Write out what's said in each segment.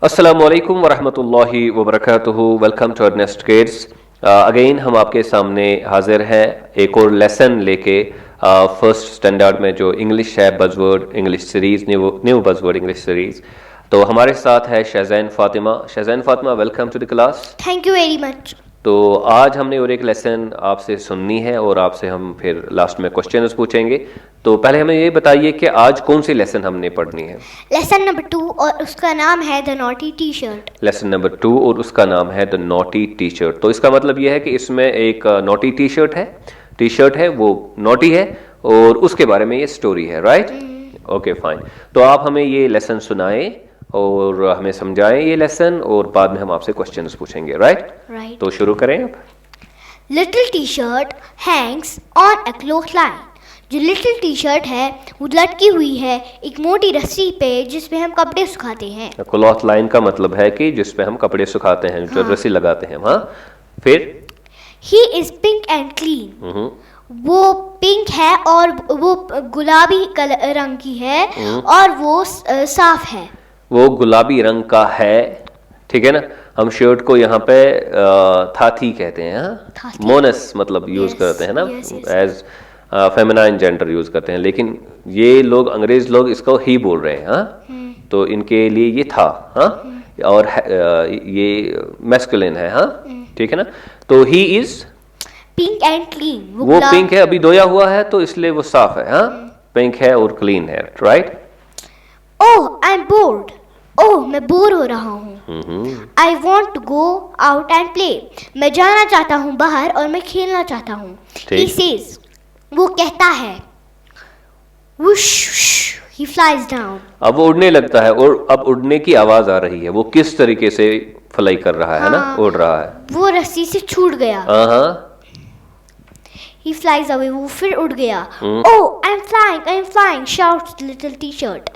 अस्सलामु अलैकुम वरहमतुल्लाहि वबरकातुहू। Welcome to nest kids. Again हम आपके सामने हाजिर हैं एक और लेसन लेके फर्स्ट स्टैंडर्ड में जो इंग्लिश है buzzword English series new buzzword English series. तो हमारे साथ है Shahzain Fatima. Shahzain Fatima, welcome to the class. Thank you very much. तो आज हमने और एक लेसन आपसे सुननी है और आपसे हम फिर लास्ट में क्वेश्चंस पूछेंगे। तो पहले हमें ये बताइए कि आज कौन सी लेसन हमने पढ़नी है। लेसन नंबर 2 और उसका नाम है the naughty T shirt. Lesson number 2 और उसका नाम है द नॉटी टी शर्ट। तो इसका मतलब यह है कि इसमें एक नॉटी टी शर्ट है वो नॉटी है और उसके बारे में ये स्टोरी है, राइट? Okay fine. तो आप हमें ये लेसन सुनाएं और हमें समझाएं ये लेसन और बाद में हम आपसे क्वेश्चंस पूछेंगे, राइट? तो शुरू करें अब। Little T shirt Hanks on a cloth line. जो लिटिल टी शर्ट है वो लटकी हुई है एक मोटी रस्सी पे जिसपे हम कपड़े सुखाते हैं। क्लॉथ लाइन का मतलब है कि जिसपे हम कपड़े सुखाते हैं, जो रस्सी लगाते हैं। हाँ, फिर he is pink and clean. वो पिंक है और वो गुलाबी रंग की है और वो साफ है। वो गुलाबी रंग का है, ठीक है ना। हम शर्ट को यहाँ पे थाथी कहते हैं, हाँ? मोनस मतलब यूज करते हैं ना, एज फेमिनाइन जेंडर यूज करते हैं। लेकिन ये लोग अंग्रेज लोग इसको ही बोल रहे हैं, हाँ? तो इनके लिए ये था, हाँ? और ये मैस्कुलिन है, हाँ? ठीक है ना। तो he is pink and clean. वो पिंक है, अभी धोया हुआ है तो इसलिए वो साफ है, हाँ? पिंक है और क्लीन है, right? Oh I am bored. Oh मैं बोर हो रहा हूँ। I want to go out and play. मैं जाना चाहता हूँ बाहर और मैं खेलना चाहता हूँ। He says, वो कहता है। Whoosh, he flies down. अब वो उड़ने लगता है और अब उड़ने की आवाज आ रही है। वो किस तरीके से फ्लाई कर रहा है, ना, उड़ रहा है। वो रस्सी से छूट गया। He flies away. वो फिर उड़ गया। Oh, I'm flying, shouts little T-shirt.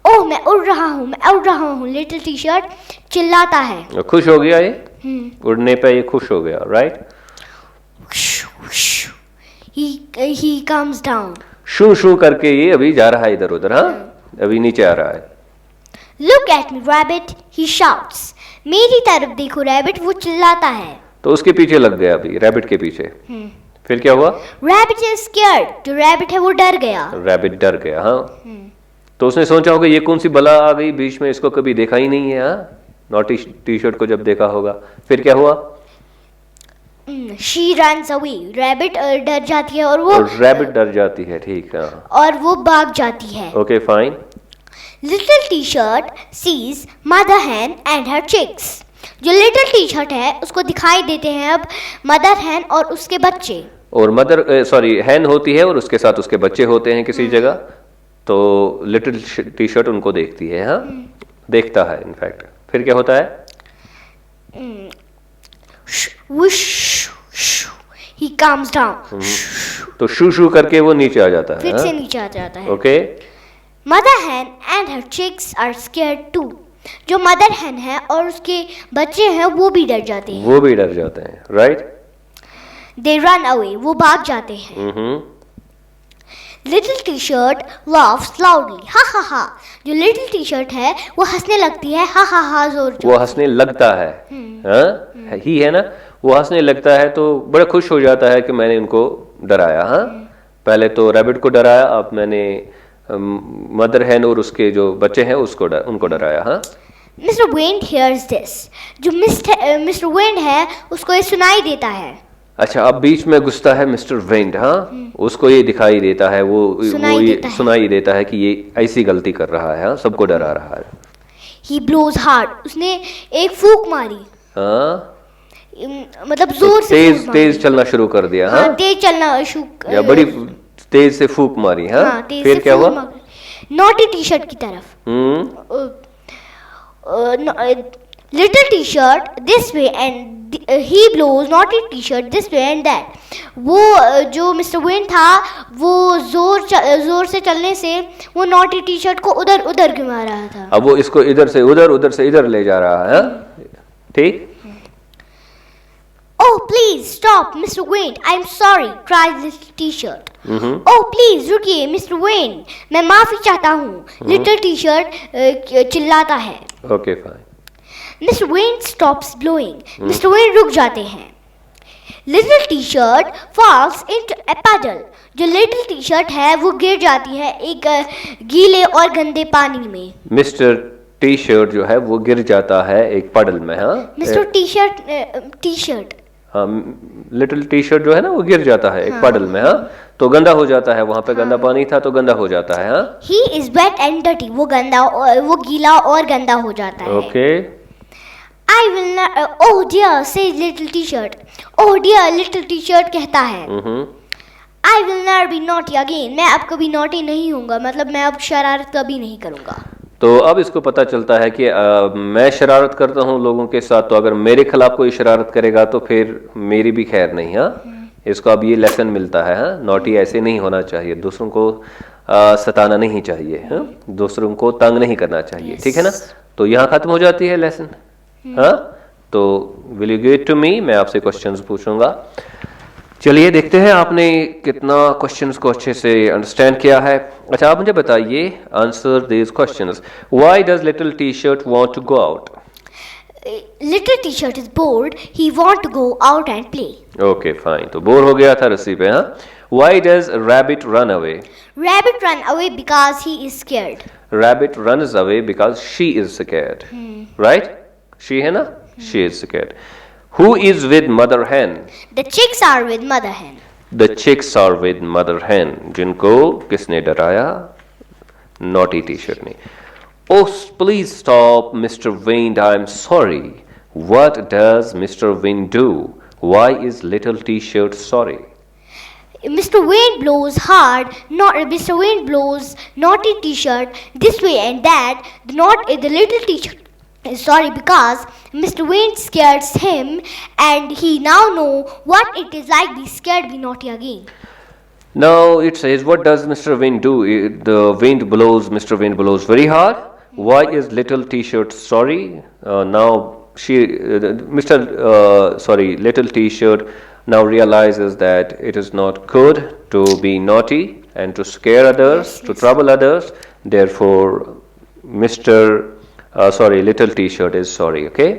ओह मैं उड़ रहा हूँ, लिटिल टी शर्ट चिल्लाता है। खुश हो गया ये, उड़ने पे ये खुश हो गया, राइट? He comes down. शू शू करके ये अभी जा रहा है इधर उधर, हाँ? अभी नीचे आ रहा है। Look at me, rabbit, he shouts. मेरी तरफ देखो रैबिट, वो चिल्लाता है। तो उसके पीछे लग गया अभी, रैबिट के पीछे। फिर क्या हुआ? Rabbit is scared. जो रैबिट है वो डर गया। रैबिट डर गया, हाँ? तो उसने सोचा होगा ये कौन सी बला आ गई बीच में, इसको कभी देखा ही नहीं है, हाँ? नॉटी टी शर्ट को जब देखा होगा। फिर क्या हुआ? She runs away. रैबिट डर जाती है और वो रैबिट डर जाती है, ठीक है, और वो भाग जाती है। Okay fine. Little T-shirt sees mother hen and her chicks. जो लिटिल टी शर्ट है उसको दिखाई देते हैं अब मदर हैन और उसके बच्चे। और हैन होती है और उसके साथ उसके बच्चे होते हैं किसी जगह। तो लिटिल टी शर्ट उनको देखती है, हाँ? देखता है इनफैक्ट। फिर क्या होता है? He comes down. तो शू शू करके वो नीचे आ जाता है, फिर से नीचे आ जाता है। Okay. Mother hen and her chicks are scared too. जो मदर hen है और उसके बच्चे हैं वो भी डर जाते हैं। राइट? They run away. वो भाग जाते हैं। Little T shirt laughs loudly. हा हा हा। जो लिटिल टी शर्ट है वो हंसने लगती है, हा हा हा जोर। वो हंसने लगता है, हाँ? ही है ना, वो हंसने लगता है तो बड़ा खुश हो जाता है कि मैंने उनको डराया, हाँ? पहले तो रैबिट को डराया, अब मैंने मदर हैन और उसके जो बच्चे हैं उनको डराया, हाँ? Mister Wind hears this. जो मिस्टर वेंड है उसको ये सुनाई देता है। अच्छा, अब बीच में घुसता है मिस्टर वेंड, हाँ? उसको ये दिखाई देता है, वो सुनाई देता है कि ये ऐसी गलती कर रहा है, हाँ? सबको डरा रहा है। He blows hard. उसने एक फूंक मारी, हाँ? मतलब जोर से तेज चलना शुरू कर दिया, हाँ? तेज चलना या बड़ी तेज से फूंक मारी, हाँ? फिर क्या हुआ? नॉटी टी शर्ट की तरफ। Little T shirt this way and he blows naughty T shirt this way and that. वो जो मिस्टर वेन था वो जोर से चलने से वो नॉटी टी शर्ट को उधर उधर घुमा रहा था। अब वो इसको इधर से इधर ले जा रहा है, ठीक? Oh please stop, Mr. Wayne. I'm sorry, cried little T-shirt. Oh please रुकिए, Mr. Wayne. मैं माफी चाहता हूँ। लिटिल T-shirt चिल्लाता है। Okay fine. Mister when stops blowing. Mister when रुक जाते हैं। Little T shirt falls into a puddle। जो लिटिल टी शर्ट है वो गिर जाती है एक गीले और गंदे पानी में। मिस्टर टी शर्ट जो है वो गिर जाता है एक पडल में। हाँ, मिस्टर टी शर्ट हाँ, लिटिल टी शर्ट जो है ना वो गिर जाता है एक पडल में। हाँ, तो गंदा हो जाता है, वहां पे गंदा पानी था तो गंदा हो जाता है। हाँ, he is wet and dirty. वो गीला और गंदा हो जाता है। Okay. I will not, oh dear, says little t-shirt. Oh dear, little t-shirt कहता है। I will never be naughty again. मैं अब कभी naughty नहीं होऊंगा, मतलब मैं अब शरारत कभी नहीं करूंगा। तो अब इसको पता चलता है कि मैं शरारत करता हूँ लोगों के साथ, तो अगर मेरे खिलाफ कोई शरारत करेगा तो फिर मेरी भी खैर नहीं। हाँ, इसको अब ये लेसन मिलता है। हाँ, नॉटी ऐसे नहीं होना चाहिए, दूसरों को सताना नहीं चाहिए। हाँ, दूसरों को तंग नहीं करना चाहिए। ठीक है ना, तो यहाँ खत्म हो जाती है लेसन। हाँ, तो will you give it to me, मैं आपसे क्वेश्चंस पूछूंगा। चलिए देखते हैं आपने कितना क्वेश्चंस को अच्छे से अंडरस्टैंड किया है। अच्छा, आप मुझे बताइए, answer this questions. Why does little T shirt want to go out? Little T shirt is bored, he want to go out and play. Okay fine, तो बोर हो गया था रस्सी पे। हाँ, why does rabbit run away? Rabbit run away because he is scared. Rabbit runs away because she is scared. Right, she है ना, she is scared. Who is with mother hen? The chicks are with mother hen. The chicks are with mother hen. जिनको किसने डराया? Naughty t-shirt ने। Oh, please stop, Mr. Wind. I'm sorry. What does Mr. Wind do? Why is little t-shirt sorry? Mr. Wind blows hard. Mr. Wind blows naughty t-shirt this way and that. The little t-shirt is sorry because Mr. Wind scares him, and he now know what it is like be scared, be naughty again. Now it says, what does Mr. Wind do? The wind blows. Mr. Wind blows very hard. Why is little T-shirt sorry? Now little T-shirt now realizes that it is not good to be naughty and to scare others, to trouble others. Therefore, little T-shirt is sorry. Okay.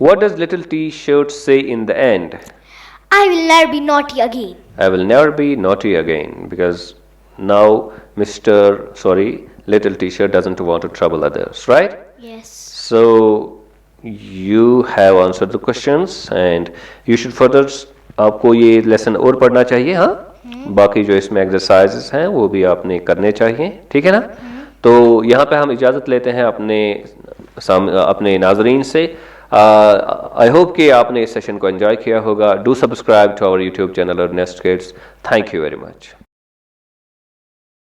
What does little T-shirt say in the end? I will never be naughty again. I will never be naughty again, because now little T-shirt doesn't want to trouble others, right? Yes. So you have answered the questions, and you should further आपको ये lesson और पढ़ना चाहिए। हाँ, बाकी जो इसमें exercises हैं वो भी आपने करने चाहिए। ठीक है ना, तो यहाँ पे हम इजाज़त लेते हैं अपने नाजरीन से। आई होप कि आपने इस सेशन को एंजॉय किया होगा। Do subscribe to our YouTube channel Earnest kids. Thank you very much.